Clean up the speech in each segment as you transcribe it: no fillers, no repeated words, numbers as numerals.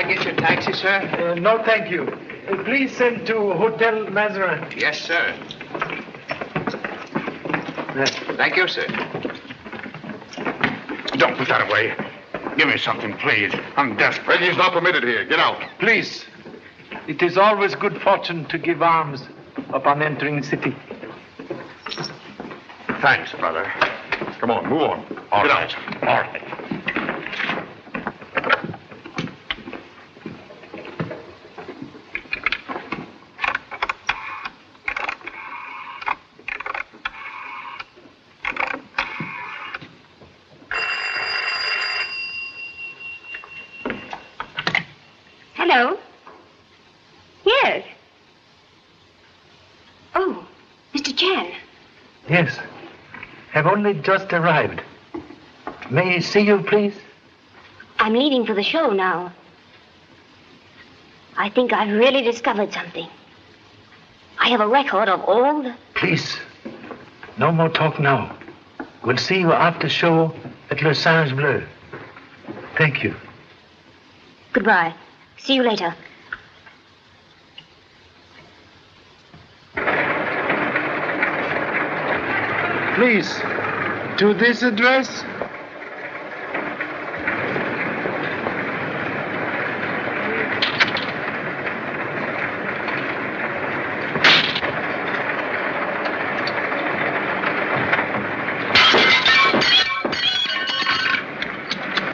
I get your taxi, sir? No, thank you. Please send to Hotel Mazarin. Yes, sir. Thank you, sir. Don't put that away. Give me something, please. I'm desperate. Begging's not permitted here. Get out. Please. It is always good fortune to give alms upon entering the city. Thanks, brother. Come on, move on. All Get right. out. All right. Hello? Yes. Oh, Mr. Chan. Yes. Have only just arrived. May I see you, please? I'm leaving for the show now. I think I've really discovered something. I have a record of all the... Please. No more talk now. We'll see you after show at Le Singe Bleu. Thank you. Goodbye. See you later. Please, to this address.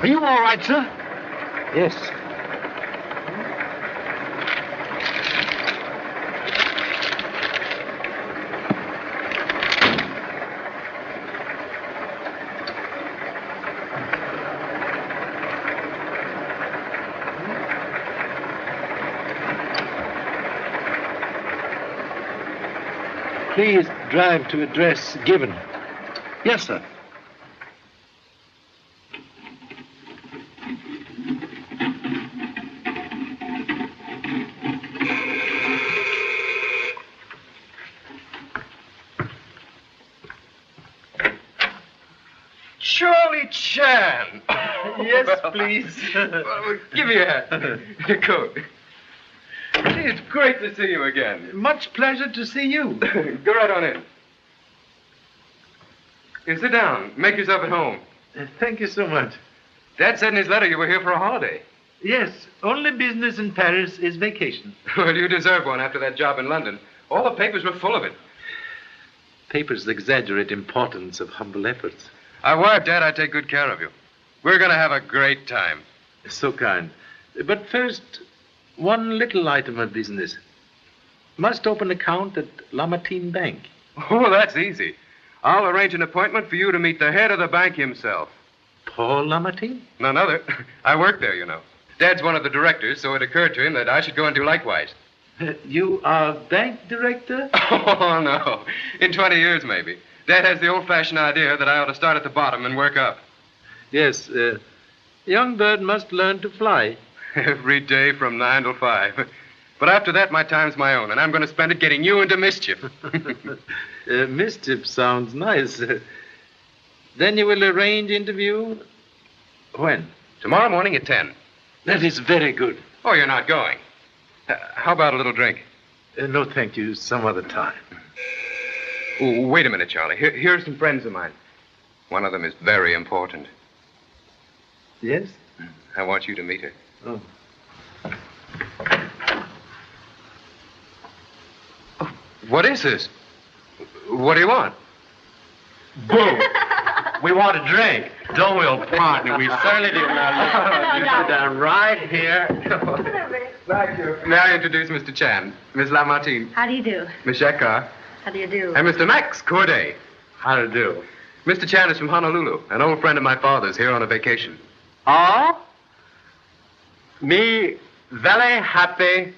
Are you all right, sir? Yes. Please drive to address given. Yes, sir. Charlie Chan. Yes, please. Give me your coat. Gee, it's great to see you again. Much pleasure to see you. Go right on in. Here, sit down. Make yourself at home. Thank you so much. Dad said in his letter you were here for a holiday. Yes, only business in Paris is vacation. Well, you deserve one after that job in London. All the papers were full of it. Papers exaggerate importance of humble efforts. I wired Dad I'd take good care of you. We're going to have a great time. So kind. But first, one little item of business. Must open account at Lamartine Bank. Oh, that's easy. I'll arrange an appointment for you to meet the head of the bank himself. Paul Lamartine? None other. I work there, you know. Dad's one of the directors, so it occurred to him that I should go and do likewise. You are bank director? Oh, no. In 20 years, maybe. Dad has the old-fashioned idea that I ought to start at the bottom and work up. Yes, young bird must learn to fly. Every day from 9 till 5. But after that, my time's my own, and I'm going to spend it getting you into mischief. Mischief sounds nice. Then you will arrange interview? When? Tomorrow morning at 10. That is very good. Oh, you're not going. How about a little drink? No, thank you. Some other time. Ooh, wait a minute, Charlie. Here are some friends of mine. One of them is very important. Yes? I want you to meet her. Oh. What is this? What do you want? Boo! We want a drink, don't we, old partner? We certainly do. Now, you sit down right here. Thank you. May I introduce Mr. Chan, Miss Lamartine, How do you do? Miss Shekhar, How do you do? and Mr. Max Corday. How to do? Mr. Chan is from Honolulu, an old friend of my father's here on a vacation. Oh? Me very happy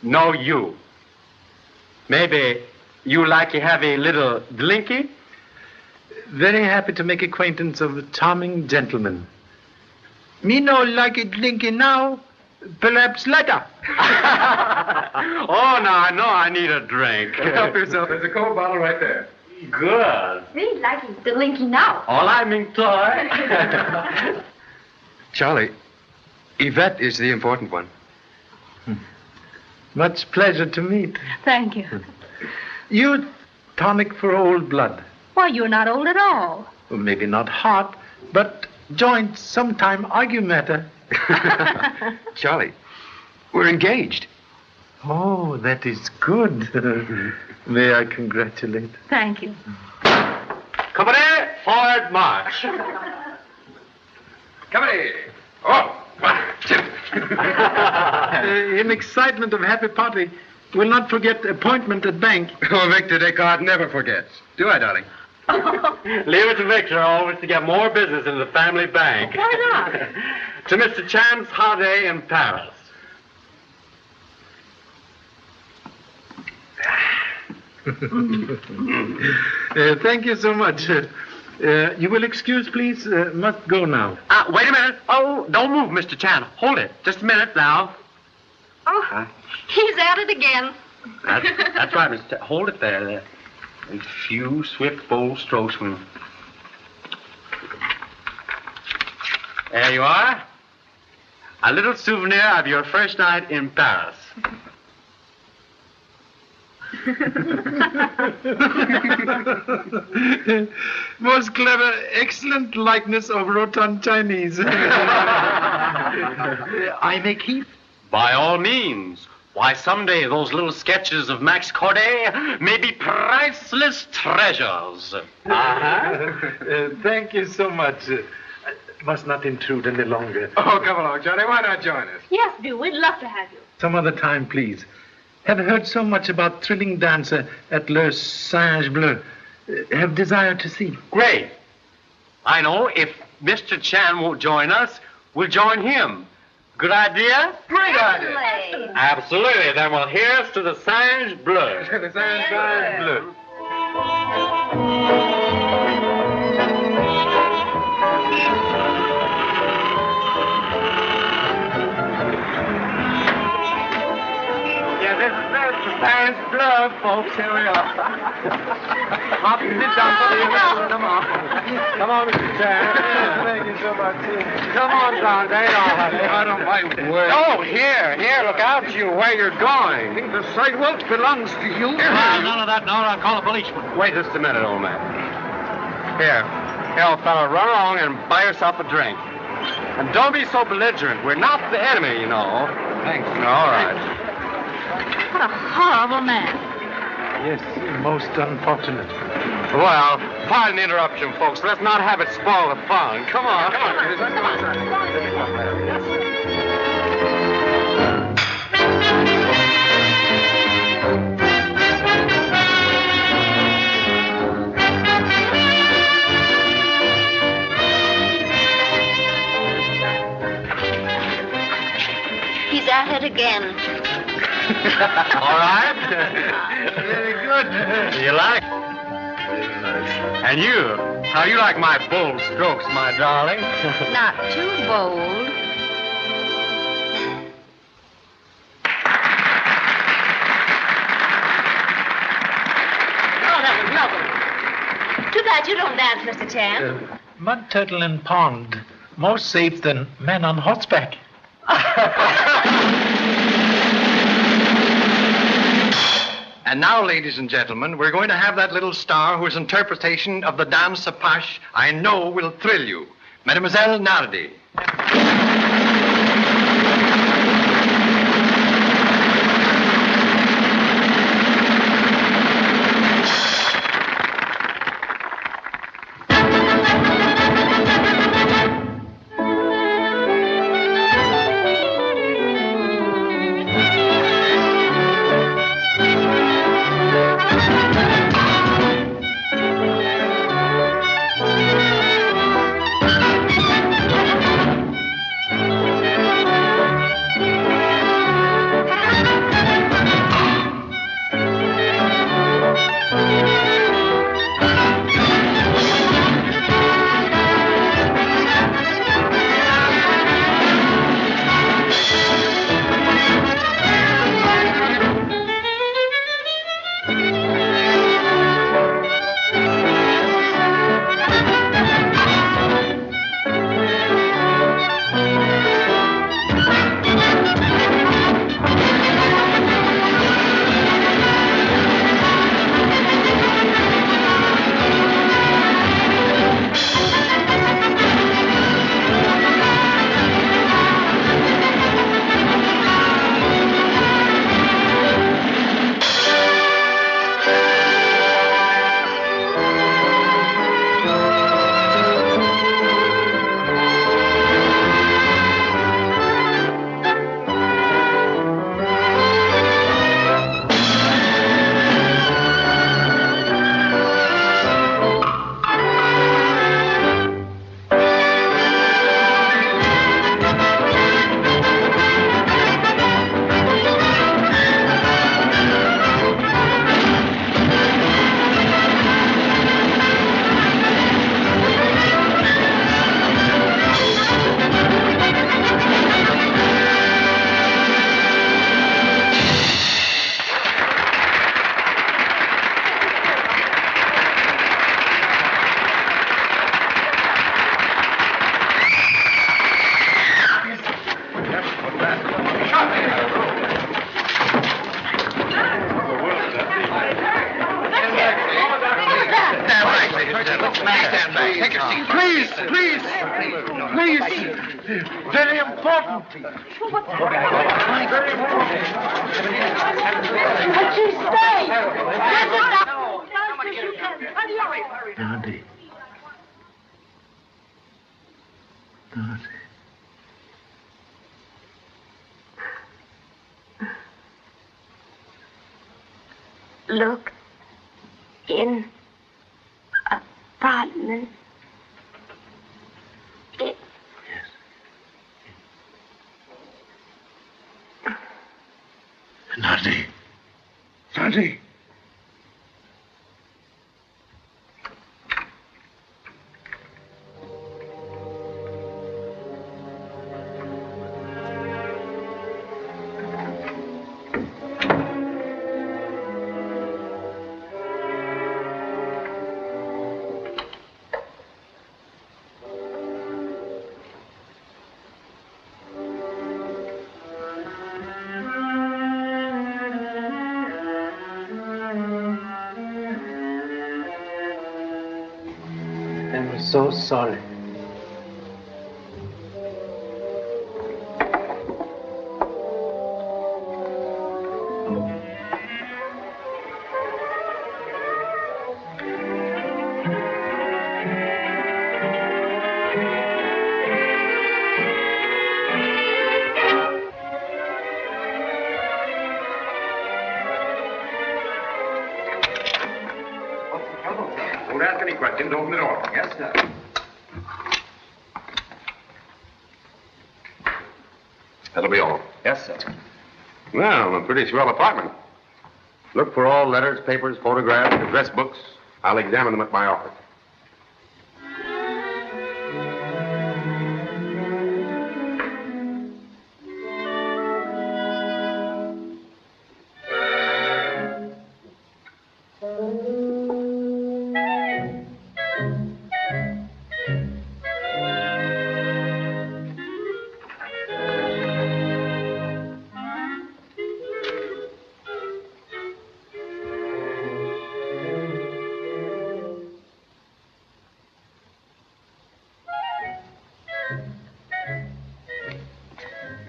know you. Maybe you like to have a little drinky? Very happy to make acquaintance of a charming gentleman. Me no like it drinking now, perhaps later. Oh, no, I need a drink. Help yourself. There's a cold bottle right there. Good. Really liking the linky now. All I'm in toy. Charlie, Yvette is the important one. Much pleasure to meet. Thank you. You tonic for old blood. Why, you're not old at all. Well, maybe not heart, but joints sometime argue matter. Charlie, we're engaged. Oh, that is good. May I congratulate? Thank you. Company, forward march. Company. Oh, In excitement of happy party, will not forget appointment at bank. oh, Victor Descartes never forgets. Do I, darling? Leave it to Victor always to get more business in the family bank. Why not? To Mr. Chan's holiday in Paris. Thank you so much. You will excuse, please. Must go now. Wait a minute. Oh, don't move, Mr. Chan. Hold it. Just a minute now. Oh, he's at it again. That's right, Mr. Chan. Hold it there. A few swift, bold strokes from... There you are. A little souvenir of your first night in Paris. Most clever, excellent likeness of rotund Chinese. I may keep? By all means. Why, someday those little sketches of Max Corday may be priceless treasures. Thank you so much. I must not intrude any longer. Oh, come along, Charlie. Why not join us? Yes, do. We'd love to have you. Some other time, please. Have heard so much about thrilling dancer at Le Singe Bleu. Have desire to see. Great. I know if Mr. Chan won't join us, we'll join him. Good idea? Great idea. Certainly. Absolutely. Then we'll hear us to the Singe Bleu. The Singe Bleu. Yeah, this is the Singe Bleu, folks. Here we are. Hop and sit down. Come on. Come on, Mr. Chan. Thank you so much. Come on, Dante. I don't mind where. Oh, here, look out, you, where you're going. The sidewalk belongs to you. None of that, no, I'll call a policeman. Wait just a minute, old man. Here, old fella, run along and buy yourself a drink. And don't be so belligerent. We're not the enemy, you know. Thanks. All right. What a horrible man. Yes, most unfortunate. Well, pardon the interruption, folks. Let's not have it spoil the fun. Come on. Let's go inside. He's at it again. All right? Very good. You like? And you, how you like my bold strokes, my darling? Not too bold. Too bad you don't dance, Mr. Chan. Mud turtle in pond. More safe than man on horseback. And now, ladies and gentlemen, we're going to have that little star whose interpretation of the dance apache I know will thrill you. Mademoiselle Nardi. Take your seat. Please. Very important. But you stay. Dorothy. Look in apartment. Dorothy. I'm so sorry. Don't ask any questions. Open the door. Yes, sir. That'll be all. Yes, sir. Well, a pretty swell apartment. Look for all letters, papers, photographs, address books. I'll examine them at my office.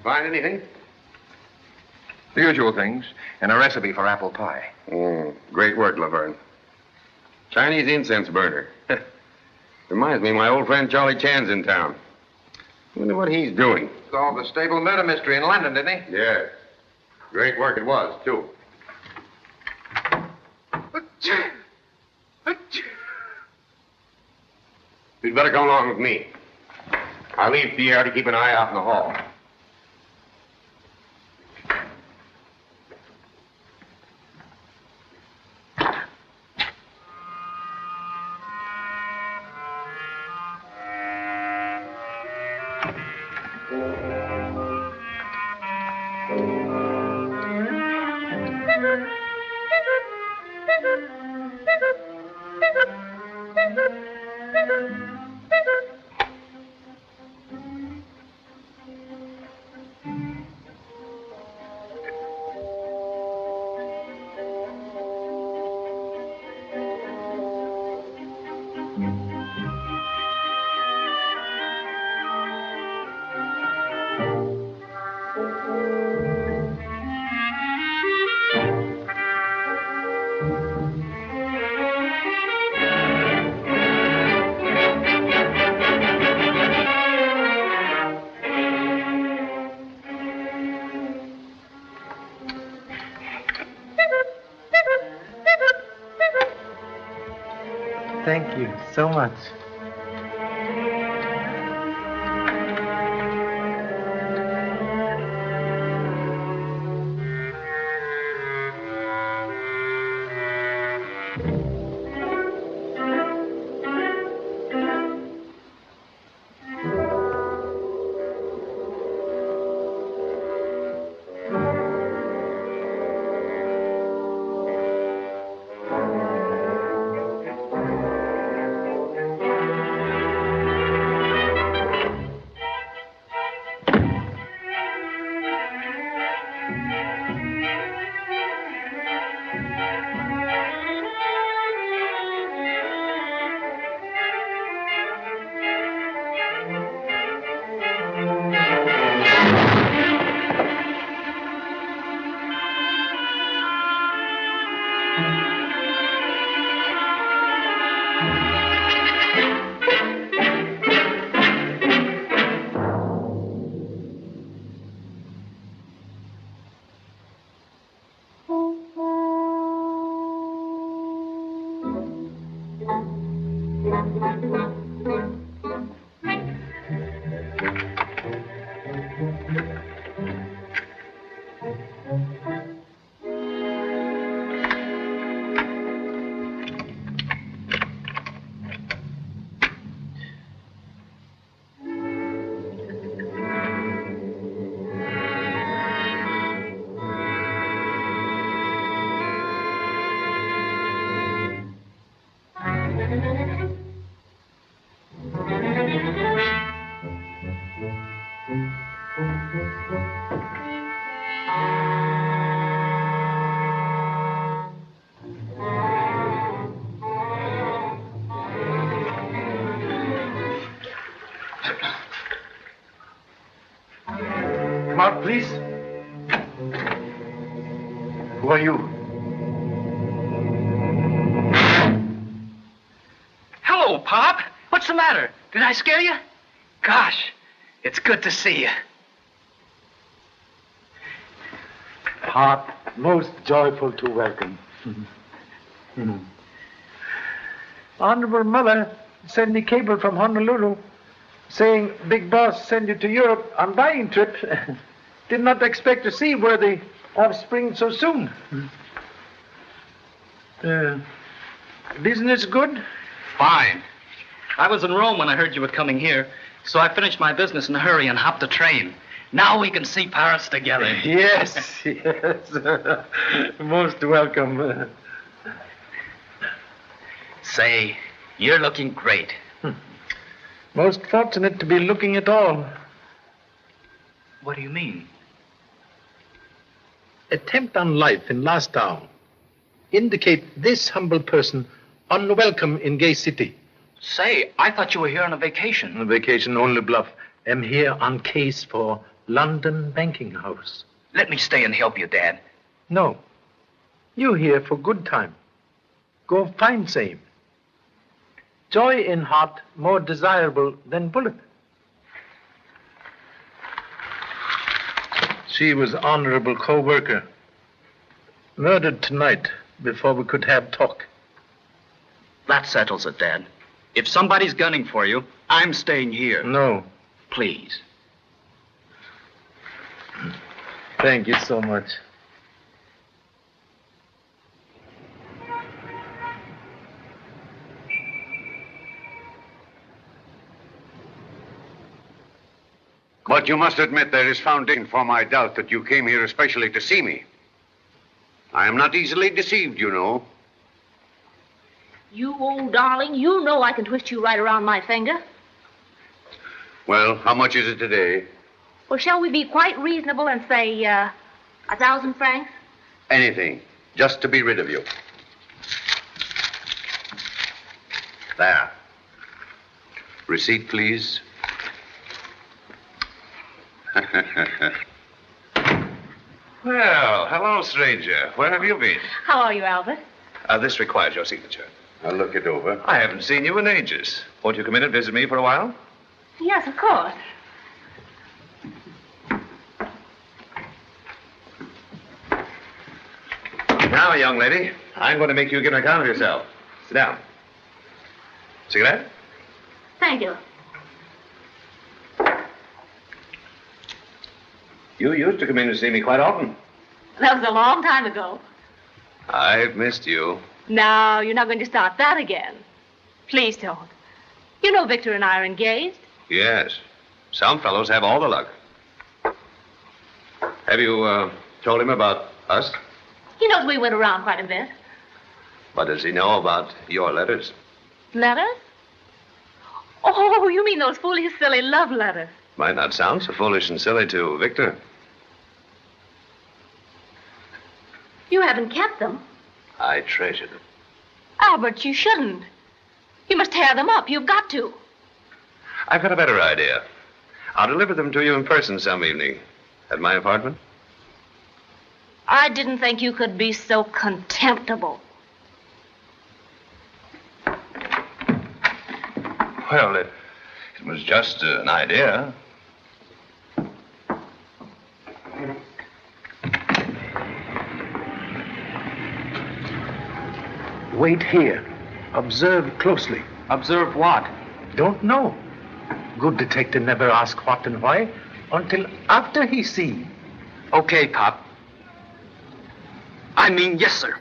Find anything? The usual things, and a recipe for apple pie. Great work, Laverne. Chinese incense burner. Reminds me of my old friend Charlie Chan's in town. Wonder what he's doing. Solved the stable murder mystery in London, didn't he? Yes. Great work it was, too. You'd better come along with me. I'll leave Pierre to keep an eye out in the hall. Thank you so much. Who are you? Hello, Pop. What's the matter? Did I scare you? Gosh, it's good to see you. Pop, most joyful to welcome. Honorable Mother sent me cable from Honolulu saying Big Boss send you to Europe on buying trip. Did not expect to see worthy offspring so soon. Business good? Fine. I was in Rome when I heard you were coming here, so I finished my business in a hurry and hopped a train. Now we can see Paris together. Yes, yes. Most welcome. Say, you're looking great. Most fortunate to be looking at all. What do you mean? Attempt on life in last hour. Indicate this humble person unwelcome in gay city. Say, I thought you were here on a vacation. A vacation only bluff. Am here on case for London banking house. Let me stay and help you, Dad. No. You here for good time. Go find same. Joy in heart more desirable than bullet. She was honorable co-worker. Murdered tonight before we could have talk. That settles it, Dad. If somebody's gunning for you, I'm staying here. No. Please. Thank you so much. But you must admit there is foundation for my doubt that you came here especially to see me. I am not easily deceived, you know. You old darling, you know I can twist you right around my finger. Well, how much is it today? Well, shall we be quite reasonable and say, 1,000 francs? Anything, just to be rid of you. There. Receipt, please. Well, hello, stranger. Where have you been? How are you, Albert? This requires your signature. I'll look it over. I haven't seen you in ages. Won't you come in and visit me for a while? Yes, of course. Now, young lady, I'm going to make you give an account of yourself. Sit down. Cigarette? Thank you. You used to come in to see me quite often. That was a long time ago. I've missed you. No, you're not going to start that again. Please don't. You know Victor and I are engaged. Yes. Some fellows have all the luck. Have you told him about us? He knows we went around quite a bit. What does he know about your letters? Letters? Oh, you mean those foolish, silly love letters. Might not sound so foolish and silly to Victor. You haven't kept them. I treasure them. Albert, you shouldn't. You must tear them up. You've got to. I've got a better idea. I'll deliver them to you in person some evening. At my apartment? I didn't think you could be so contemptible. Well, it was just an idea. Wait here. Observe closely. Observe what? Don't know. Good detective never ask what and why until after he see. Okay, Pop. I mean, yes, sir.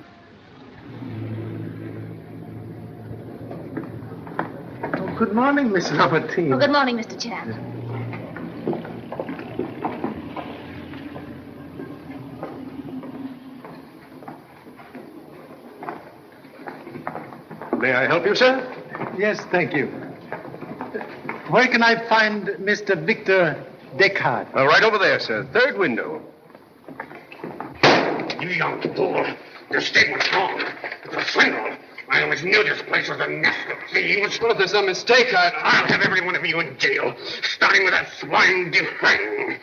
Oh, good morning, Miss Robertine. Oh, good morning, Mr. Chan. May I help you, sir? Yes, thank you. Where can I find Mr. Victor Descartes? Right over there, sir. Third window. You young fool. Your statement's wrong. It's a swindle. I always knew this place was a nest of thieves. Well, if there's some mistake, I'll have every one of you in jail, starting with that swine Dufresne.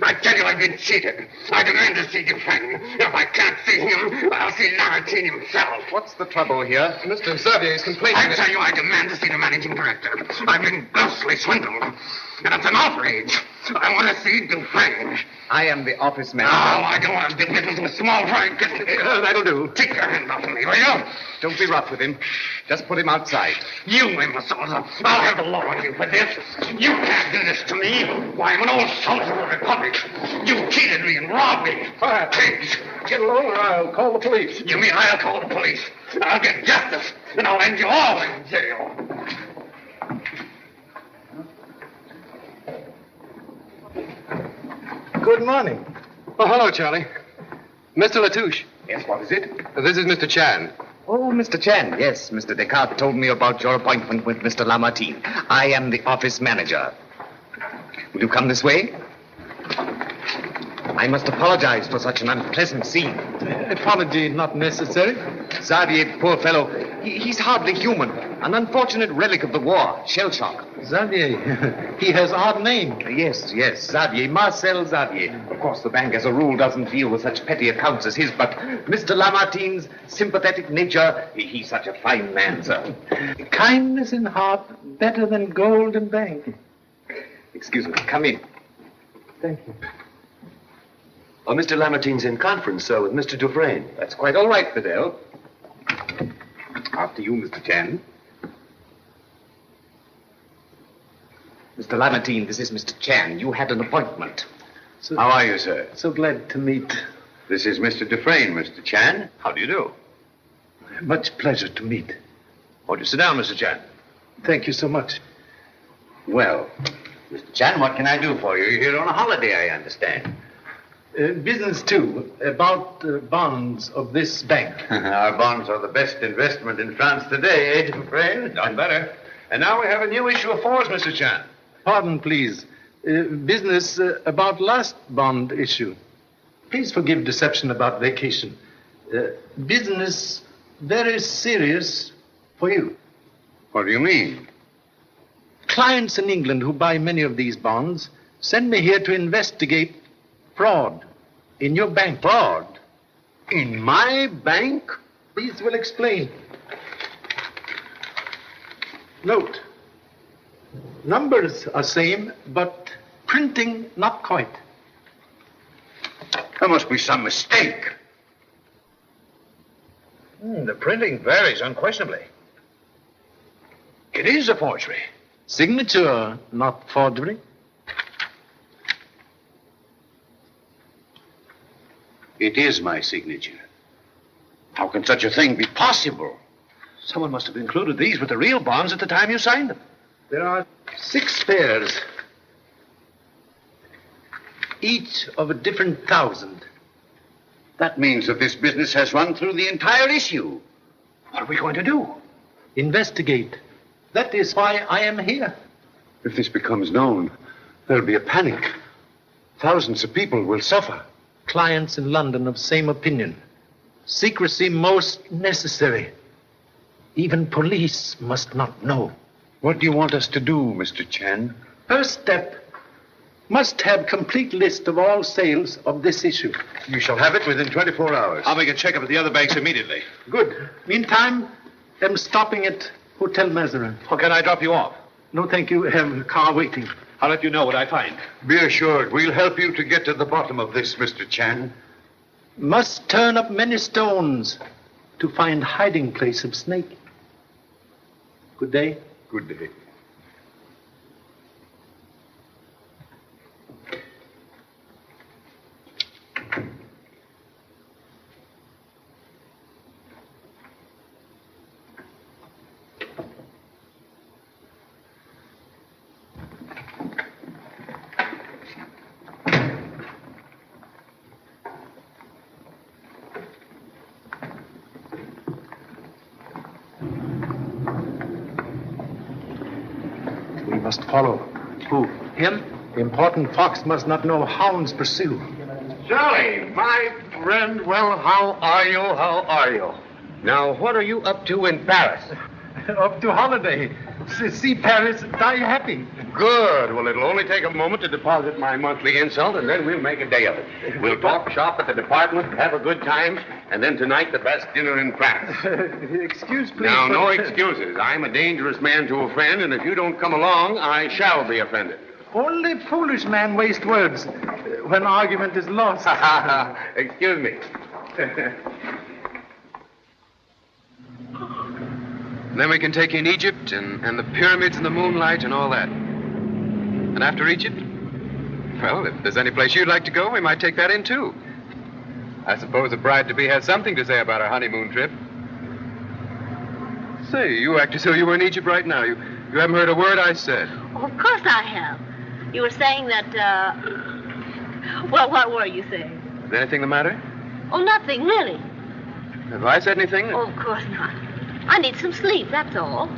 I tell you I've been cheated. I demand to see Dufresne. If I can't see him, I'll see Lamartine himself. What's the trouble here? Mr. Xavier is complaining. I tell you, I demand to see the managing director. I've been grossly swindled, and it's an outrage. I want to see Dufresne. I am the office No, manager. I don't want to do business with small fry business. That'll do. Take your hand off of me, will you? Don't be rough with him. Just put him outside. You imbeciles. I'll have the law on you for this. You can't do this to me. Why, I'm an old soldier of the Republic. You cheated me and robbed me. Pigs. Get along or I'll call the police. You mean I'll call the police? I'll get justice, and I'll end you all in jail. Good morning. Oh, hello, Charlie. Mr. Latouche. Yes, what is it? This is Mr. Chan. Oh, Mr. Chan. Yes, Mr. Descartes told me about your appointment with Mr. Lamartine. I am the office manager. Will you come this way? I must apologize for such an unpleasant scene. Apology not necessary. Xavier, poor fellow, he's hardly human. An unfortunate relic of the war, shell shock. Xavier, he has odd name. Yes, Xavier, Marcel Xavier. Of course, the bank as a rule doesn't deal with such petty accounts as his, but Mr. Lamartine's sympathetic nature, he's such a fine man, sir. Kindness in heart better than gold in bank. Excuse me, come in. Thank you. Oh, Mr. Lamartine's in conference, sir, with Mr. Dufresne. That's quite all right, Fidel. After you, Mr. Chan. Mr. Lamartine, this is Mr. Chan. You had an appointment. How are you, sir? So glad to meet. This is Mr. Dufresne, Mr. Chan. How do you do? Much pleasure to meet. Won't you sit down, Mr. Chan? Thank you so much. Well, Mr. Chan, what can I do for you? You're here on a holiday, I understand. Business, too, about bonds of this bank. Our bonds are the best investment in France today, eh, Dufresne? None better. And now we have a new issue of fours, Mr. Chan. Pardon, please. Business about last bond issue. Please forgive deception about vacation. Business very serious for you. What do you mean? Clients in England who buy many of these bonds send me here to investigate fraud in your bank. Fraud? In my bank? These will explain. Note, numbers are same, but printing not quite. There must be some mistake. The printing varies unquestionably. It is a forgery. Signature, not forgery. It is my signature. How can such a thing be possible? Someone must have included these with the real bonds at the time you signed them. There are 6 pairs, each of a different 1,000. That means that this business has run through the entire issue. What are we going to do? Investigate. That is why I am here. If this becomes known, there'll be a panic. Thousands of people will suffer. Clients in London of same opinion. Secrecy most necessary. Even police must not know. What do you want us to do, Mr. Chan? First step, must have complete list of all sales of this issue. You shall have it within 24 hours. I'll make a checkup at the other banks immediately. Good. Meantime, I'm stopping at Hotel Mazarin. Or can I drop you off? No, thank you. I have a car waiting. I'll let you know what I find. Be assured, we'll help you to get to the bottom of this, Mr. Chan. Must turn up many stones to find hiding place of snake. Good day. Good day. We must follow. Who? Him? The important fox must not know hounds pursue. Charlie, my friend, well, how are you? How are you? Now, what are you up to in Paris? Up to holiday. See Paris, die happy. Good. Well, it'll only take a moment to deposit my monthly insult, and then we'll make a day of it. We'll talk shop at the department, have a good time, and then tonight the best dinner in France. Excuse, please. Now, no excuses. I'm a dangerous man to a friend, and if you don't come along, I shall be offended. Only foolish man waste words when argument is lost. Excuse me. Then we can take in Egypt and the pyramids and the moonlight and all that. And after Egypt, well, if there's any place you'd like to go, we might take that in, too. I suppose a bride-to-be has something to say about our honeymoon trip. Say, you act as though you were in Egypt right now. You haven't heard a word I said. Oh, of course I have. You were saying that, well, what were you saying? Is anything the matter? Oh, nothing, really. Have I said anything? Oh, of course not. I need some sleep, that's all.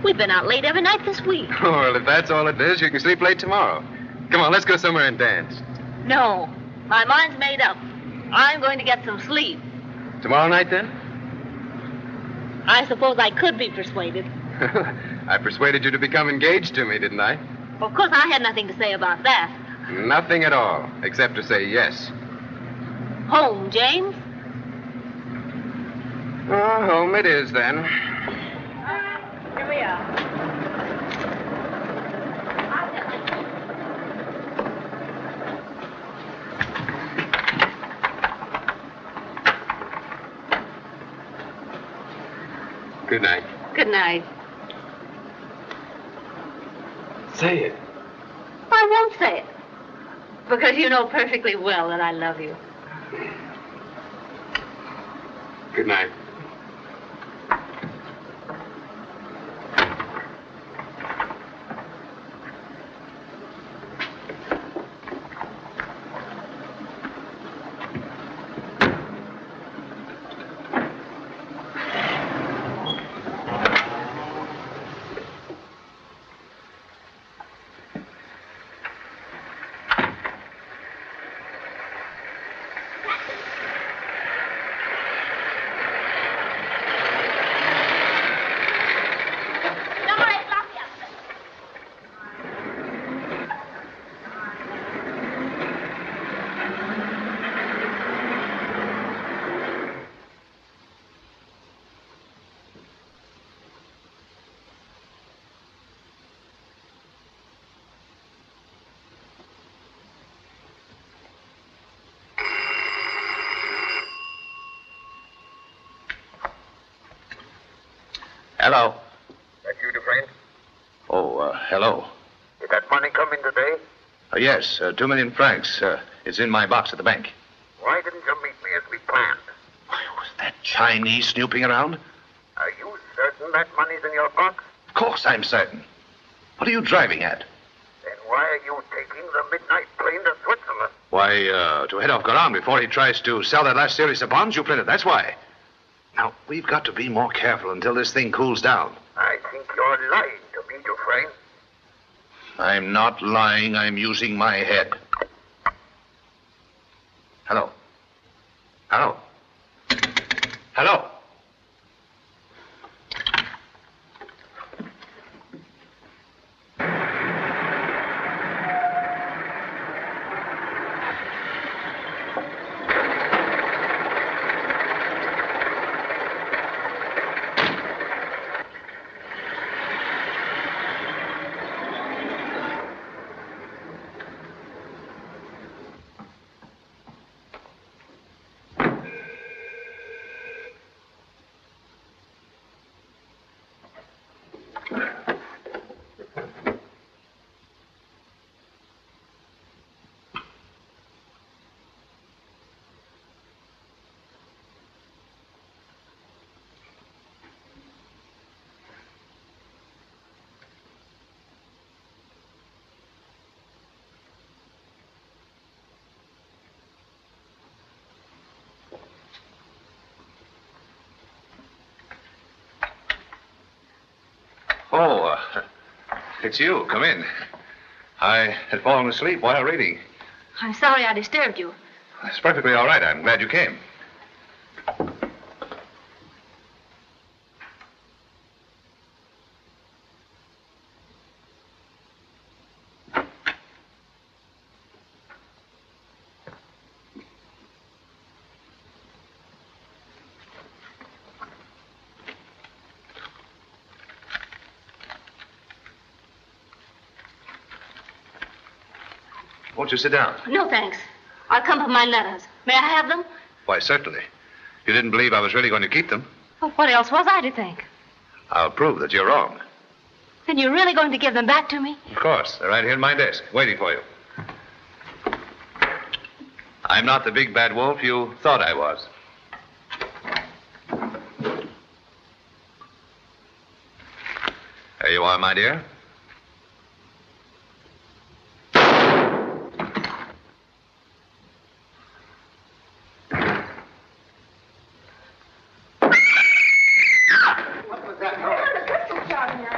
We've been out late every night this week. Oh, well, if that's all it is, you can sleep late tomorrow. Come on, let's go somewhere and dance. No, my mind's made up. I'm going to get some sleep. Tomorrow night, then? I suppose I could be persuaded. I persuaded you to become engaged to me, didn't I? Of course, I had nothing to say about that. Nothing at all, except to say yes. Home, James? Oh, home it is, then. Here we are. Good night. Good night. Say it. I won't say it. Because you know perfectly well that I love you. Good night. Hello. That you, Dufresne? Oh, hello. Did that money come in today? Yes, 2 million francs. It's in my box at the bank. Why didn't you meet me as we planned? Was that Chinese snooping around? Are you certain that money's in your box? Of course I'm certain. What are you driving at? Then why are you taking the midnight plane to Switzerland? Why, to head off Garan before he tries to sell that last series of bonds you printed. That's why. Now, we've got to be more careful until this thing cools down. I think you're lying to me, Dufresne. I'm not lying. I'm using my head. Hello. Hello. Hello. Oh, it's you. Come in. I had fallen asleep while reading. I'm sorry I disturbed you. It's perfectly all right. I'm glad you came. Won't you sit down? No, thanks. I'll come for my letters. May I have them? Why, certainly. You didn't believe I was really going to keep them. Well, what else was I to think? I'll prove that you're wrong. Then you're really going to give them back to me? Of course. They're right here in my desk, waiting for you. I'm not the big bad wolf you thought I was. There you are, my dear.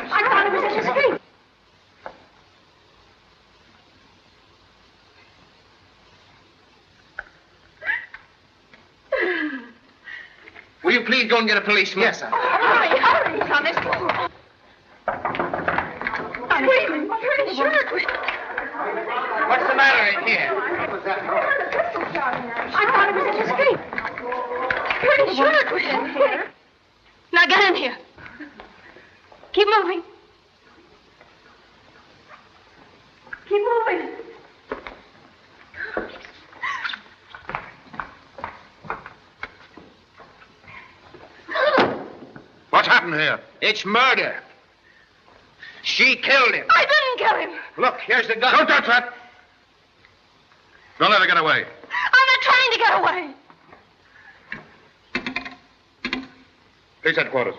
I thought it was at his feet. Will you please go and get a policeman? Yes, sir. Hurry, hurry, Thomas. Screaming. Pretty sure. What's the matter in here? I thought it was at his feet. Pretty sure it was in here. Now get in here. Keep moving. Keep moving. What's happened here? It's murder. She killed him. I didn't kill him. Look, here's the gun. Don't touch that! Don't let her get away. I'm not trying to get away. Police headquarters.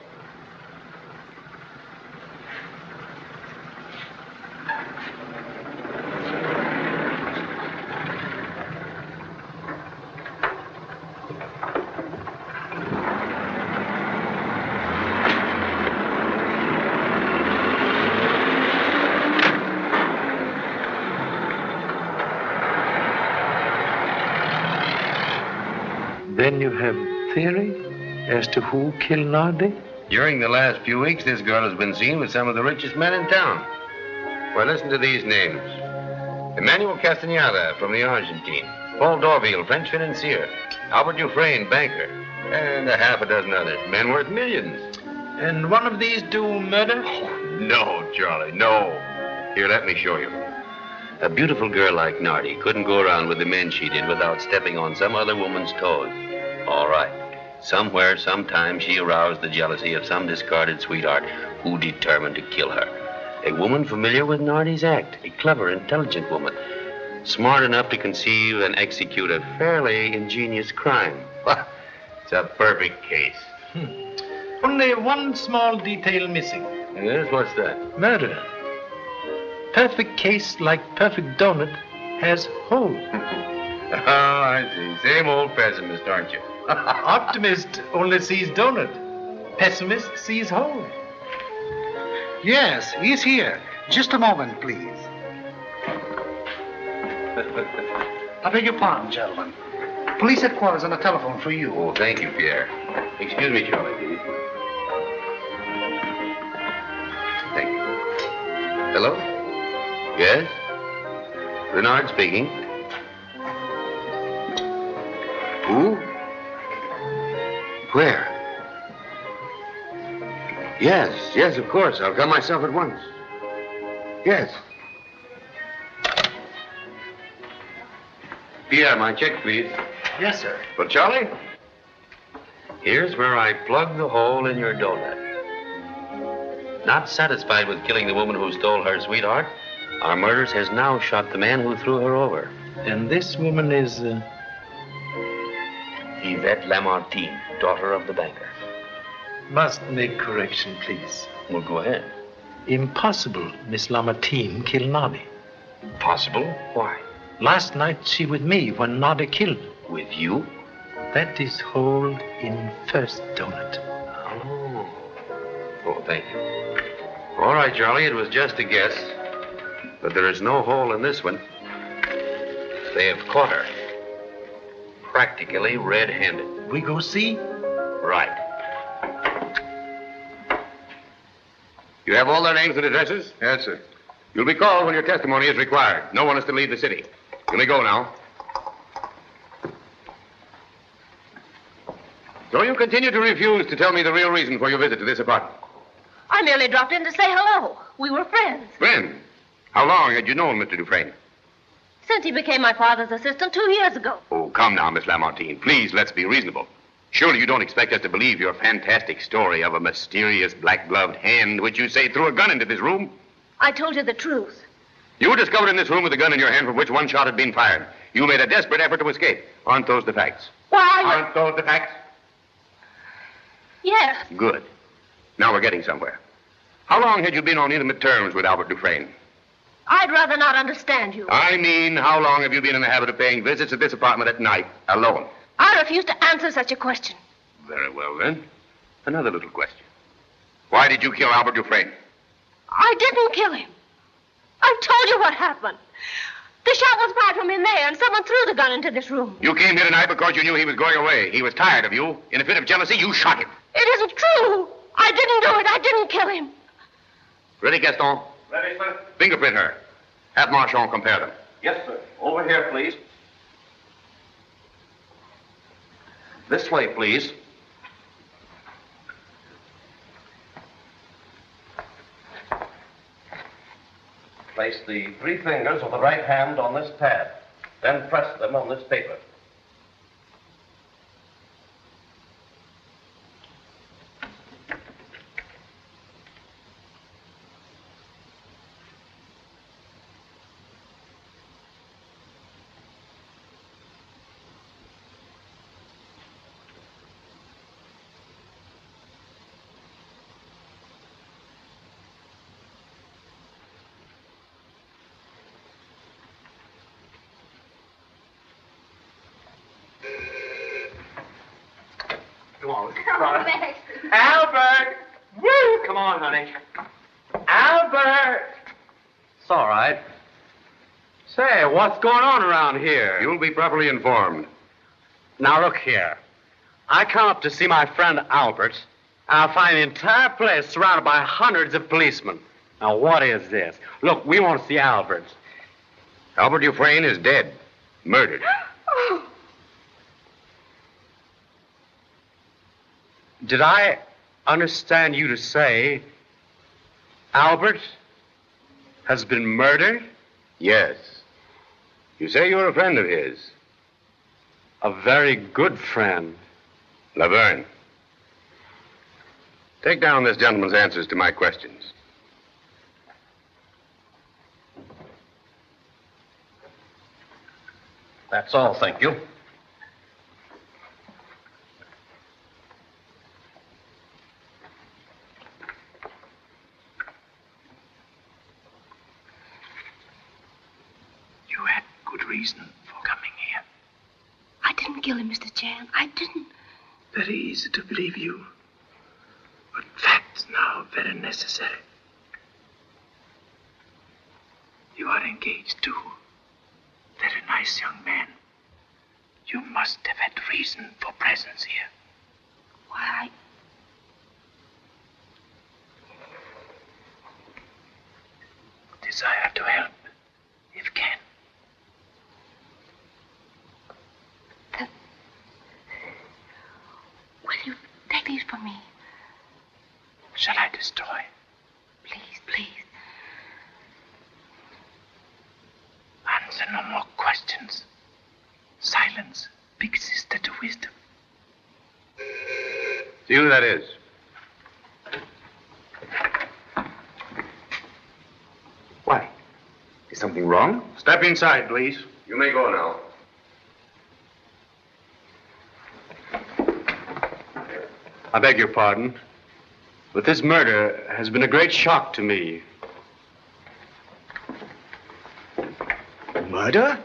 Then you have theory as to who killed Nardi? During the last few weeks, this girl has been seen with some of the richest men in town. Well, listen to these names. Emmanuel Castañeda from the Argentine. Paul Dorville, French financier. Albert Dufresne, banker. And a half a dozen others. Men worth millions. And one of these do murder? No, Charlie, no. Here, let me show you. A beautiful girl like Nardi couldn't go around with the men she did without stepping on some other woman's toes. All right. Somewhere, sometime, she aroused the jealousy of some discarded sweetheart who determined to kill her. A woman familiar with Nardi's act. A clever, intelligent woman. Smart enough to conceive and execute a fairly ingenious crime. It's a perfect case. Only one small detail missing. Yes, what's that? Murder. Perfect case like perfect donut has hole. Oh, I see. Same old pessimist, aren't you? Optimist only sees donut. Pessimist sees hole. Yes, he's here. Just a moment, please. I beg your pardon, gentlemen. Police headquarters on the telephone for you. Oh, thank you, Pierre. Excuse me, Charlie, please. Thank you. Hello? Yes? Bernard speaking. Who? Where? Yes, of course. I'll come myself at once. Yes. Pierre, my check, please. Yes, sir. Well, Charlie, here's where I plug the hole in your donut. Not satisfied with killing the woman who stole her sweetheart, our murderers has now shot the man who threw her over. And this woman is... Yvette Lamartine, daughter of the banker. Must make correction, please. Well, go ahead. Impossible Miss Lamartine killed Nardi. Possible? Why? Last night she with me when Nardi killed. With you? That is hole in first donut. Oh, thank you. All right, Charlie, it was just a guess. But there is no hole in this one. They have caught her. Practically red-handed. We go see? Right. You have all their names and addresses? Yes, sir. You'll be called when your testimony is required. No one is to leave the city. You may go now. So you continue to refuse to tell me the real reason for your visit to this apartment? I merely dropped in to say hello. We were friends. Friend, how long had you known Mr. Dufresne? Since he became my father's assistant 2 years ago. Oh, come now, Miss Lamartine. Please, let's be reasonable. Surely you don't expect us to believe your fantastic story of a mysterious black-gloved hand which you say threw a gun into this room? I told you the truth. You were discovered in this room with a gun in your hand from which one shot had been fired. You made a desperate effort to escape. Aren't those the facts? Why? Aren't those the facts? Yes. Good. Now we're getting somewhere. How long had you been on intimate terms with Albert Dufresne? I'd rather not understand you. I mean, how long have you been in the habit of paying visits at this apartment at night, alone? I refuse to answer such a question. Very well, then. Another little question. Why did you kill Albert Dufresne? I didn't kill him. I've told you what happened. The shot was fired from in there, and someone threw the gun into this room. You came here tonight because you knew he was going away. He was tired of you. In a fit of jealousy, you shot him. It isn't true. I didn't do it. I didn't kill him. Ready, Gaston? Ready, sir? Fingerprint her. Have Marchand compare them. Yes, sir. Over here, please. This way, please. Place the 3 fingers of the right hand on this pad. Then press them on this paper. Come on. Albert! Woo! Come on, honey. Albert! It's all right. Say, what's going on around here? You'll be properly informed. Now, look here. I come up to see my friend Albert, and I find the entire place surrounded by hundreds of policemen. Now, what is this? Look, we want to see Albert. Albert Dufresne is dead. Murdered. Did I understand you to say Albert has been murdered? Yes. You say you're a friend of his. A very good friend. Laverne. Take down this gentleman's answers to my questions. That's all, thank you. You had good reason for coming here. I didn't kill him, Mr. Chan. I didn't. Very easy to believe you. But facts now very necessary. You are engaged to very nice young man. You must have had reason for presence here. Why, Desire to help, if can. will you take these from me? Shall I destroy? Please, please. Answer no more questions. Silence, big sister to wisdom. See who that is. Why? Is something wrong? Step inside, please. You may go now. I beg your pardon, but this murder has been a great shock to me. Murder?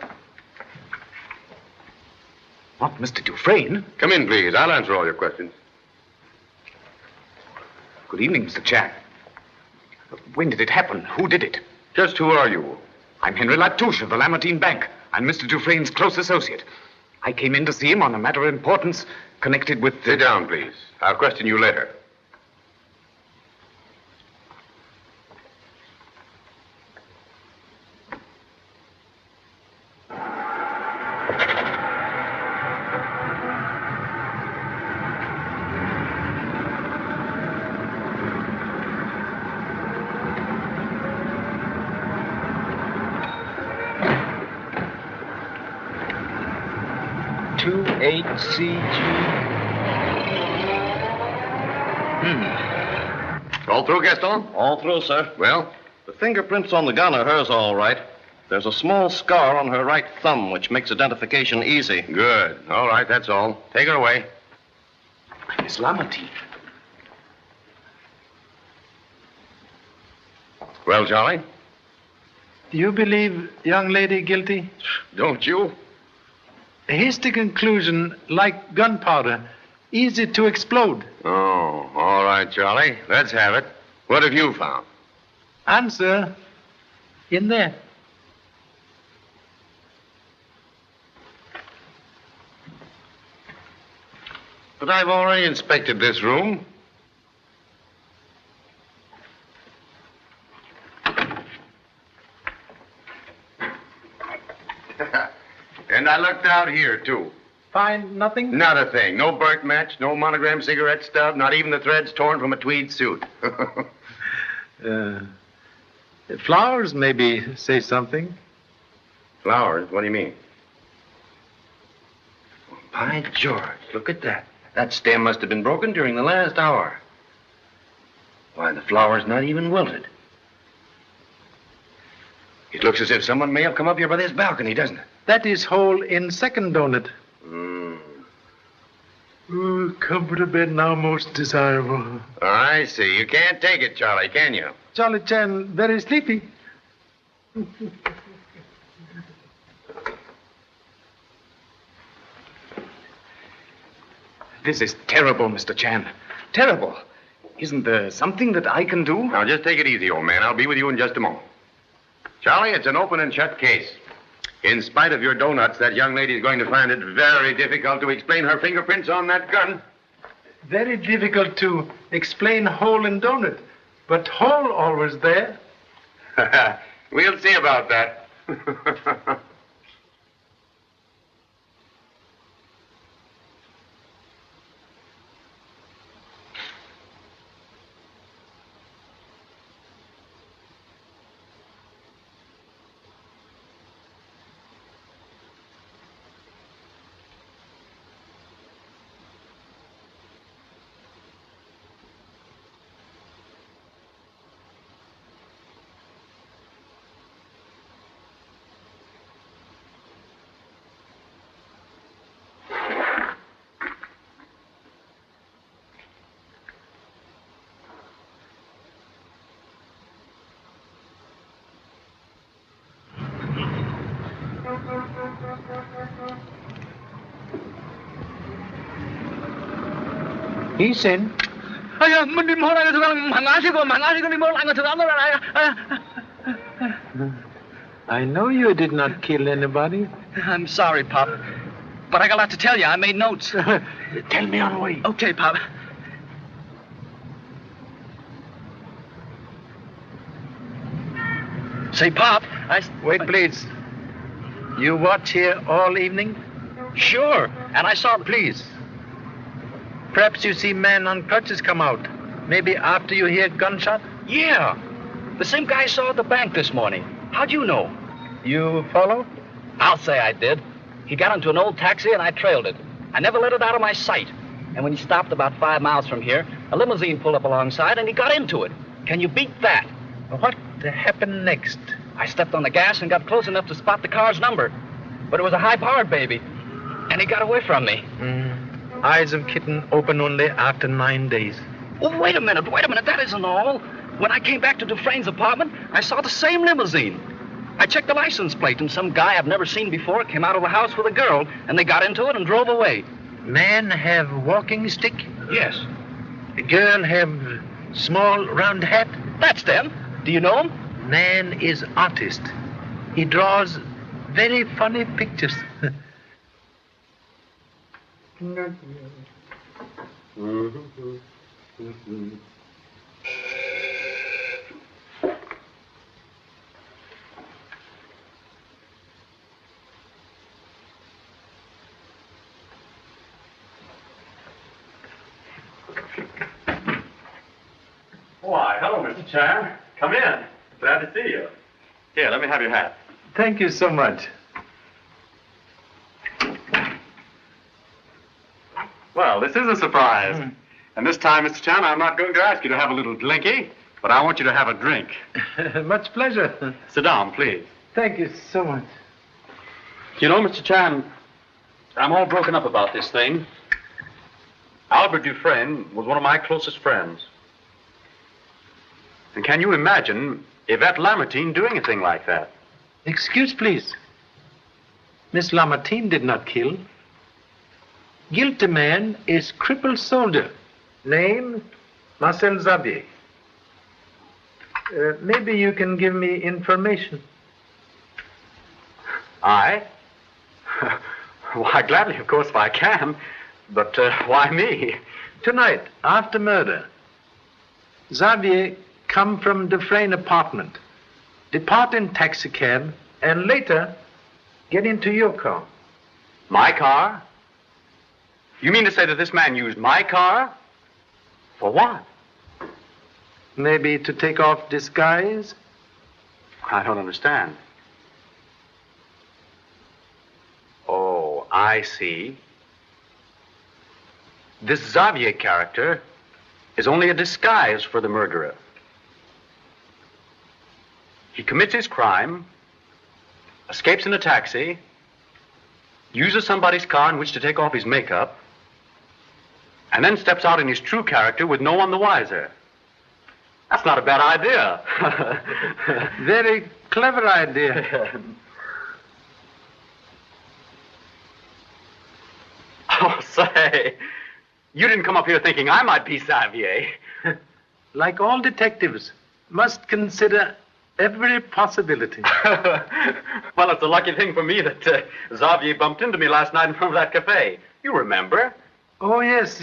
Not Mr. Dufresne. Come in, please. I'll answer all your questions. Good evening, Mr. Chan. When did it happen? Who did it? Just who are you? I'm Henry Latouche of the Lamartine Bank. I'm Mr. Dufresne's close associate. I came in to see him on a matter of importance connected with... Sit down, please. I'll question you later. 8CG. All through, Gaston? All through, sir. Well? The fingerprints on the gun are hers, all right. There's a small scar on her right thumb, which makes identification easy. Good. All right, that's all. Take her away. Miss Lamartine. Well, Charlie? Do you believe young lady guilty? Don't you? A hasty conclusion, like gunpowder, easy to explode. Oh, all right, Charlie. Let's have it. What have you found? Answer in there. But I've already inspected this room. And I looked out here, too. Find nothing? Not a thing. No burnt match, no monogram cigarette stub, not even the threads torn from a tweed suit. Flowers maybe say something. Flowers? What do you mean? By George, look at that. That stem must have been broken during the last hour. Why, the flower's not even wilted. It looks as if someone may have come up here by this balcony, doesn't it? That is hole in second donut. Hmm. Ooh, comforter bed now most desirable. I see. You can't take it, Charlie, can you? Charlie Chan, very sleepy. This is terrible, Mr. Chan. Terrible. Isn't there something that I can do? Now, just take it easy, old man. I'll be with you in just a moment. Charlie, it's an open and shut case. In spite of your donuts, that young lady is going to find it very difficult to explain her fingerprints on that gun. Very difficult to explain hole in donut, but hole always there. We'll see about that. He's in. I know you did not kill anybody. I'm sorry, Pop. But I got a lot to tell you. I made notes. Tell me on the way. Okay, Pop. Say, Pop, Wait, please. You watch here all evening? Sure. And I saw... Please. Perhaps you see man on crutches come out. Maybe after you hear gunshot? Yeah. The same guy I saw at the bank this morning. How'd you know? You follow? I'll say I did. He got into an old taxi and I trailed it. I never let it out of my sight. And when he stopped about 5 miles from here, a limousine pulled up alongside and he got into it. Can you beat that? What happened next? I stepped on the gas and got close enough to spot the car's number. But it was a high-powered baby. And he got away from me. Eyes of kitten open only after 9 days. Oh, wait a minute. That isn't all. When I came back to Dufresne's apartment, I saw the same limousine. I checked the license plate, and some guy I've never seen before came out of the house with a girl, and they got into it and drove away. Man have walking stick? Yes. Girl have small round hat? That's them. Do you know him? Man is artist. He draws very funny pictures. Why, hello, Mr. Chan. Come in. Glad to see you. Here, let me have your hat. Thank you so much. Well, this is a surprise. And this time, Mr. Chan, I'm not going to ask you to have a little drinky, but I want you to have a drink. Much pleasure. Sit down, please. Thank you so much. You know, Mr. Chan, I'm all broken up about this thing. Albert Dufresne was one of my closest friends. And can you imagine Yvette Lamartine doing a thing like that? Excuse, please. Miss Lamartine did not kill. Guilty man is crippled soldier. Name, Marcel Xavier. Maybe you can give me information. I? Why, gladly, of course, if I can. But why me? Tonight, after murder, Xavier come from Dufresne apartment, depart in taxicab, and later get into your car. My car? You mean to say that this man used my car? For what? Maybe to take off disguise? I don't understand. Oh, I see. This Xavier character is only a disguise for the murderer. He commits his crime, escapes in a taxi, uses somebody's car in which to take off his makeup, and then steps out in his true character with no one the wiser. That's not a bad idea. Very clever idea. Oh, say, you didn't come up here thinking I might be Xavier. Like all detectives, must consider every possibility. Well, it's a lucky thing for me that Xavier bumped into me last night in front of that cafe. You remember? Oh, yes.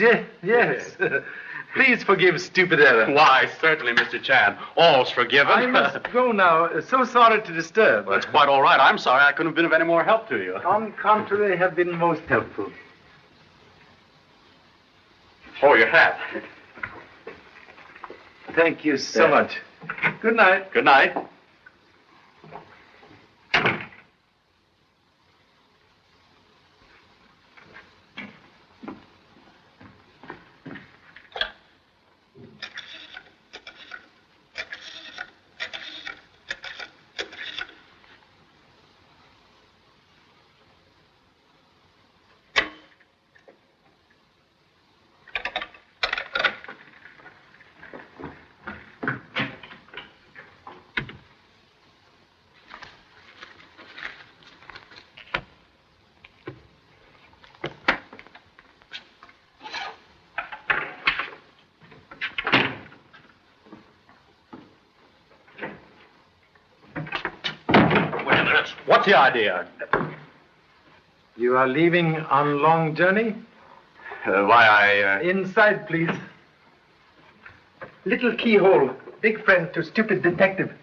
Please forgive stupid error. Why, certainly, Mr. Chan. All's forgiven. I must go now. So sorry to disturb. Well, that's quite all right. I'm sorry I couldn't have been of any more help to you. On contrary, have been most helpful. Oh, your hat. Thank you so much. Good night. Good night. What's the idea? You are leaving on long journey? Inside, please. Little keyhole. Big friend to stupid detective.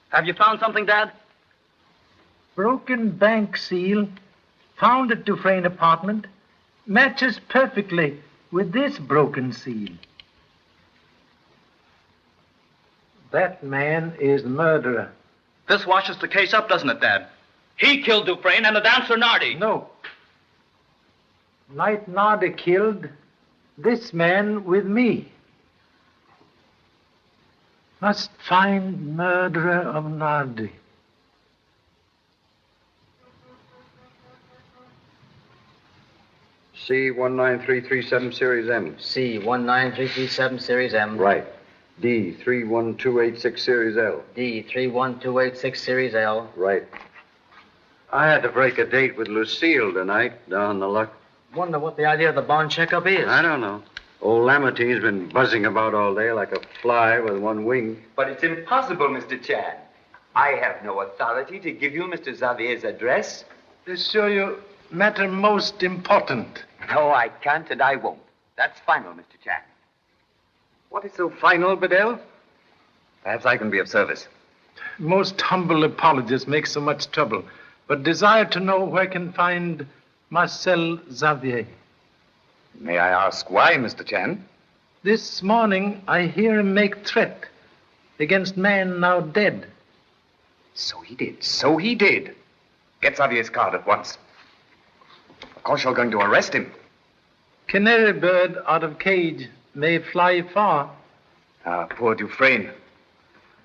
Have you found something, Dad? Broken bank seal, found at Dufresne apartment, matches perfectly with this broken seal. That man is murderer. This washes the case up, doesn't it, Dad? He killed Dufresne and the dancer Nardi. No. Night Nardi killed this man with me. Must find murderer of Nardi. C19337 Series M. C19337 Series M. Right. D31286 Series L. D31286 Series L. Right. I had to break a date with Lucille tonight down the Luck. Wonder what the idea of the bond checkup is. I don't know. Old Lamartine's been buzzing about all day like a fly with one wing. But it's impossible, Mr. Chan. I have no authority to give you Mr. Xavier's address. To show you matter most important. No, I can't and I won't. That's final, Mr. Chan. What is so final, Bedell? Perhaps I can be of service. Most humble apologists make so much trouble. but desire to know where I can find Marcel Xavier. May I ask why, Mr. Chan? This morning I hear him make threat against man now dead. So he did. So he did. Get Xavier's card at once. Of course you're going to arrest him. Canary bird out of cage may fly far. Ah, poor Dufresne.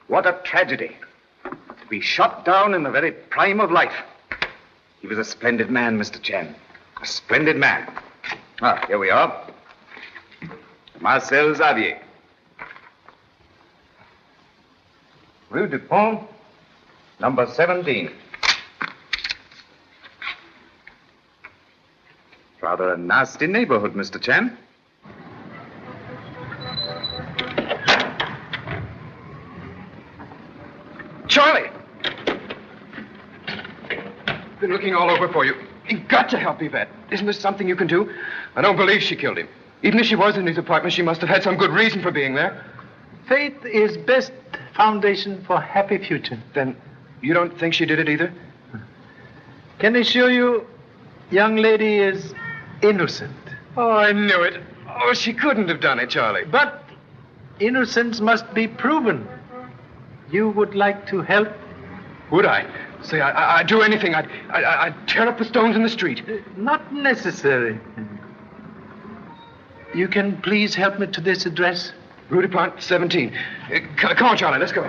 What a tragedy. To be shot down in the very prime of life. He was a splendid man, Mr. Chan. A splendid man. Ah, here we are. Marcel Xavier. Rue du Pont, number 17. Rather a nasty neighborhood, Mr. Chan. Charlie! Been looking all over for you. You've got to help Yvette. Isn't there something you can do? I don't believe she killed him. Even if she was in his apartment, she must have had some good reason for being there. Faith is best foundation for happy future. Then you don't think she did it either? Can I assure you, young lady is innocent. Oh, I knew it. Oh, she couldn't have done it, Charlie. But innocence must be proven. You would like to help? Would I? Say, I'd do anything. I'd tear up the stones in the street. Not necessary. You can please help me to this address? Rue du Pont, 17. Come on, Charlie, let's go.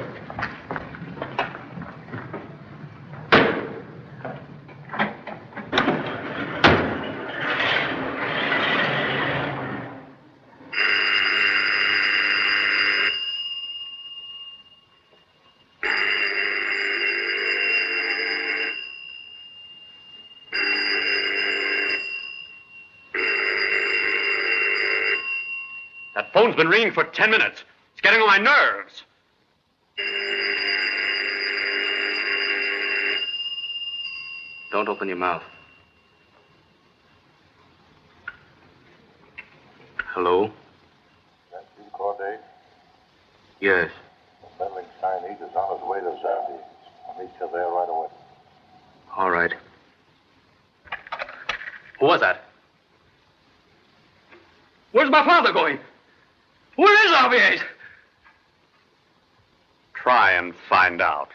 That phone's been ringing for 10 minutes. It's getting on my nerves. Don't open your mouth. Hello? That's you, Corday? Yes. The meddling Chinese is on his way to Zambia. I'll meet you there right away. All right. Who was that? Where's my father going? Where is Xavier? Try and find out.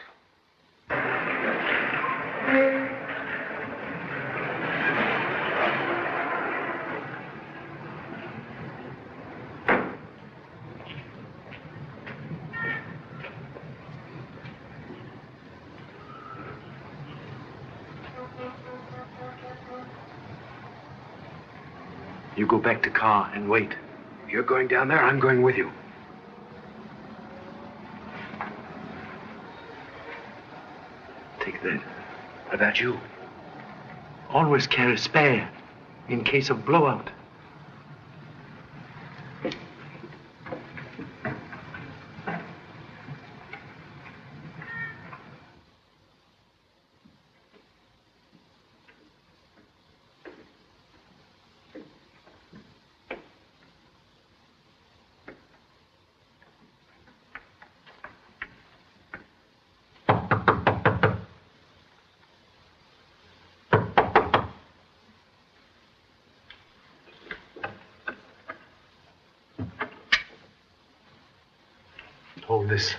You go back to car and wait. If you're going down there, I'm going with you. Take that. What about you? Always carry spare in case of blowout. Hold this.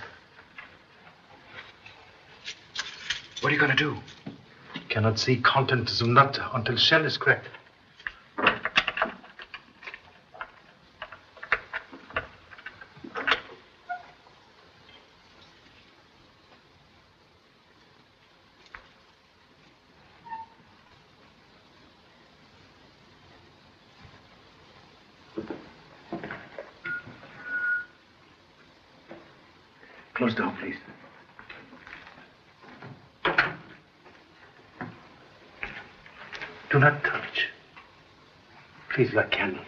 What are you going to do? Cannot see contents of nut until shell is cracked. Close the door, please. Do not touch. Please light candle.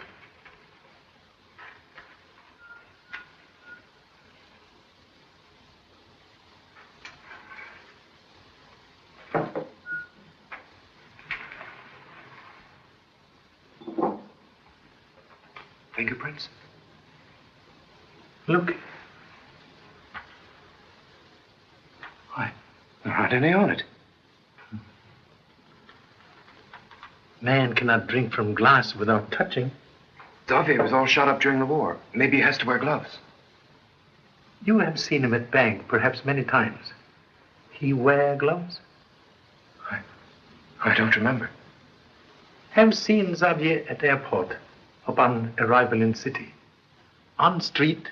Fingerprints? Look. There aren't any on it. Man cannot drink from glass without touching. Xavier was all shot up during the war. Maybe he has to wear gloves. You have seen him at bank, perhaps many times. He wear gloves? I don't remember. Have seen Xavier at airport upon arrival in city. On street,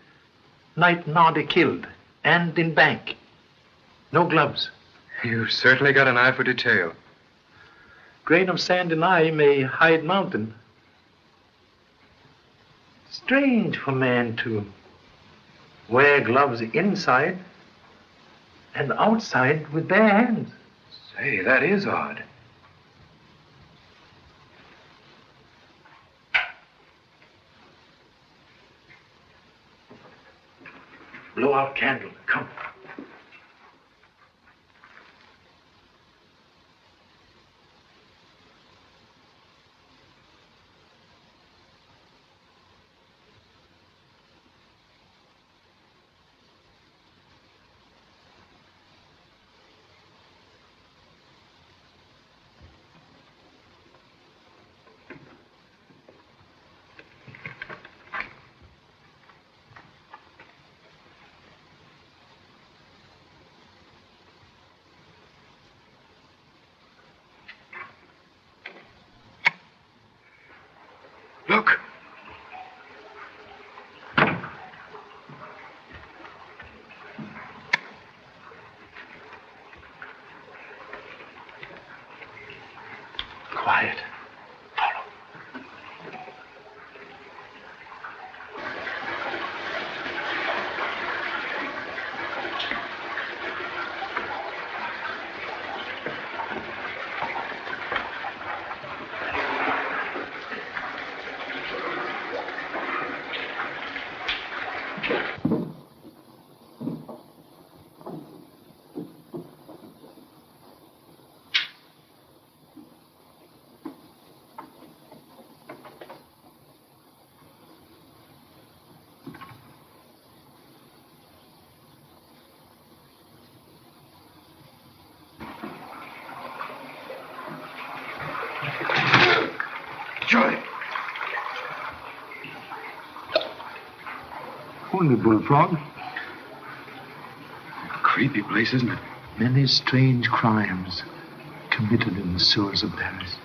night Nardi killed, and in bank. No gloves. You've certainly got an eye for detail. Grain of sand in eye may hide mountain. Strange for man to wear gloves inside and outside with bare hands. Say, that is odd. Blow out candle. Come. Look. Quiet. Charlie. Only bullfrog. Creepy place, isn't it? Many strange crimes committed in the sewers of Paris.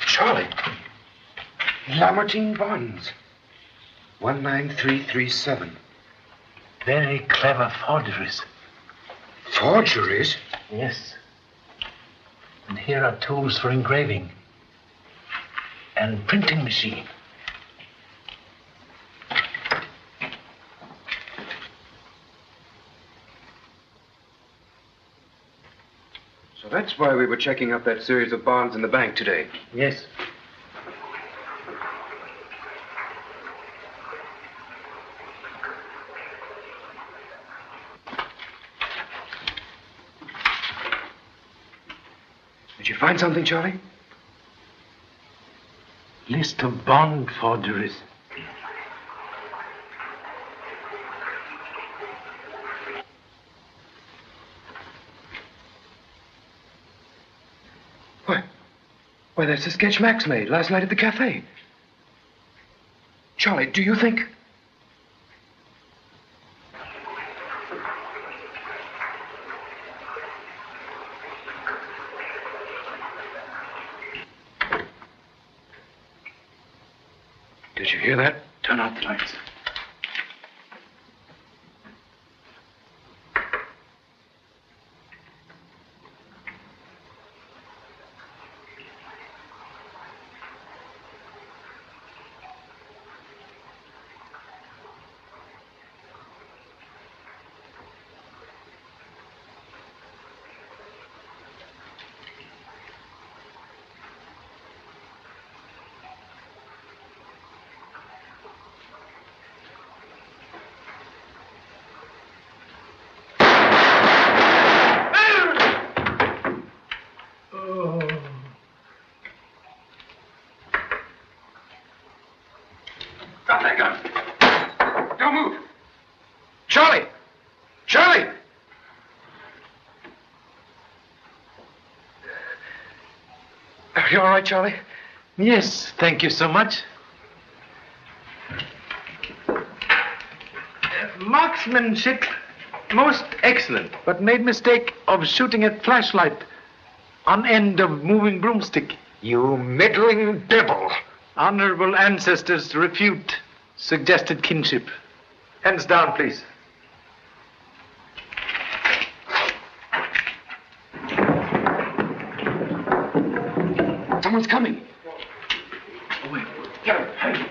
Charlie. Lamartine bonds. 19337. Very clever forgeries. Forgeries? Yes. And here are tools for engraving. And printing machine. So that's why we were checking up that series of bonds in the bank today. Yes. Did you find something, Charlie? List of bond forgeries. Why, that's the sketch Max made last night at the cafe. Charlie, do you think... Did you hear that? Turn out the lights. Drop that gun. Don't move. Charlie! Charlie! Are you all right, Charlie? Yes, thank you so much. Marksmanship, most excellent, but made mistake of shooting at flashlight on end of moving broomstick. You meddling devil. Honorable ancestors refute suggested kinship. Hands down, please. Someone's coming. Oh, wait. Get him. Hey.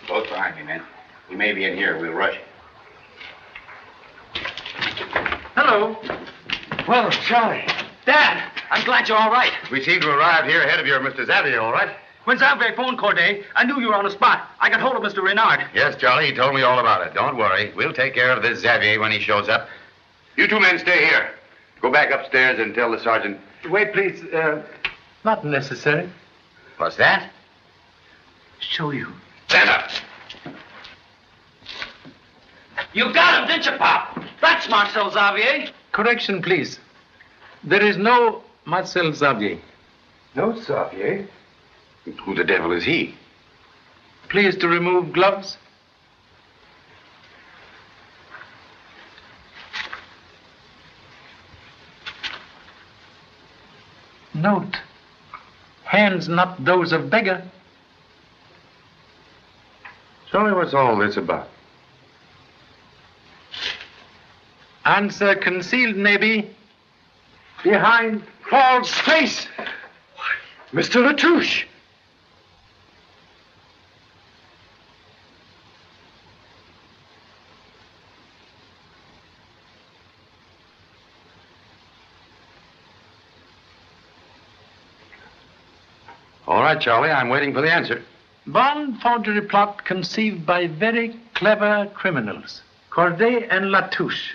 Both behind me, men. We may be in here. We'll rush. Hello. Well, Charlie. Dad, I'm glad you're all right. We seem to arrive here ahead of your Mr. Xavier, all right? When Xavier phoned Corday, I knew you were on the spot. I got hold of Mr. Renard. Yes, Charlie, he told me all about it. Don't worry. We'll take care of this Xavier when he shows up. You two men stay here. Go back upstairs and tell the sergeant. Wait, please. Not necessary. What's that? Show you. Stand up. You got him, didn't you, Pop? That's Marcel Xavier. Correction, please. There is no Marcel Xavier. No, Xavier. Who the devil is he? Please to remove gloves. Note, hands not those of beggar. Charlie, what's all this about? Answer concealed, maybe, behind false face. Mr. Latouche. All right, Charlie, I'm waiting for the answer. Bond forgery plot conceived by very clever criminals, Corday and Latouche.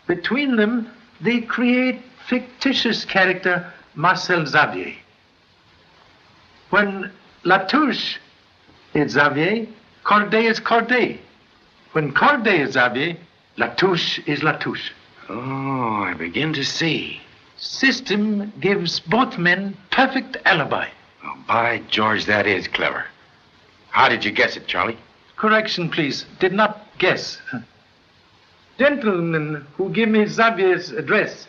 Between them, they create fictitious character Marcel Xavier. When Latouche is Xavier, Corday is Corday. When Corday is Xavier, Latouche is Latouche. Oh, I begin to see. System gives both men perfect alibi. Oh, by George, that is clever. How did you guess it, Charlie? Correction, please. Did not guess. Gentlemen who give me Xavier's address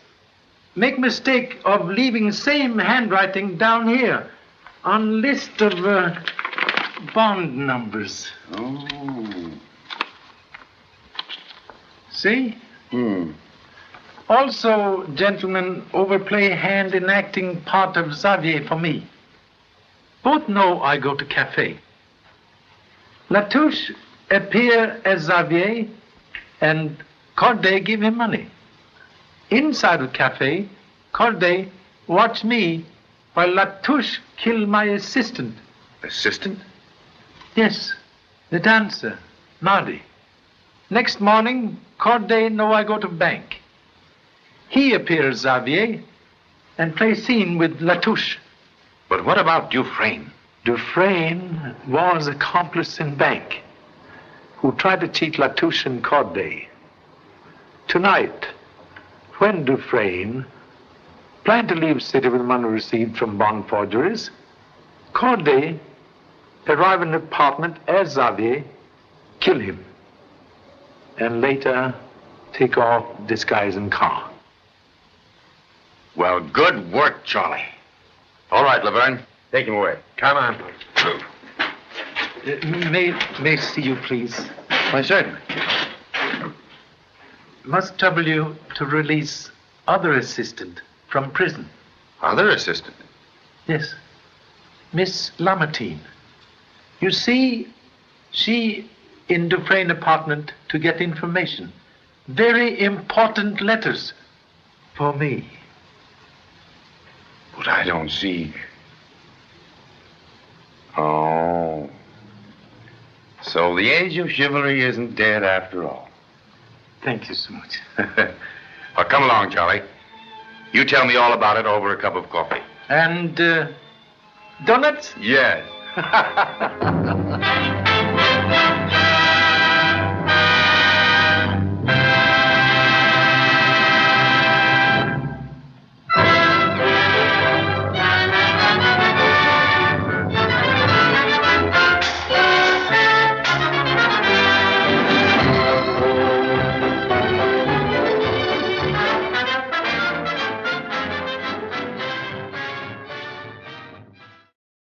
make mistake of leaving same handwriting down here on list of bond numbers. Oh. See? Also, gentlemen, overplay hand in acting part of Xavier for me. Both know I go to cafe. Latouche appear as Xavier and Corday give him money. Inside the cafe, Corday watch me while Latouche kill my assistant. Assistant? Yes, the dancer, Nardi. Next morning, Corday know I go to bank. He appears Xavier and play scene with Latouche. But what about Dufresne? Dufresne was accomplice in bank. who tried to cheat Latouche and Corday. Tonight, when Dufresne planned to leave city with money received from bond forgeries, Corday arrive in the apartment as Xavier, kill him, and later take off disguise and car. Well, good work, Charlie. All right, Laverne. Take him away. Come on. May I see you, please? Why, certainly. Must trouble you to release other assistant from prison. Other assistant? Yes. Miss Lamartine. You see, she in Dufresne apartment to get information. Very important letters for me. But I don't see. Oh. So the age of chivalry isn't dead after all. Thank you so much. Well, come along, Charlie. You tell me all about it over a cup of coffee. And donuts? Yes.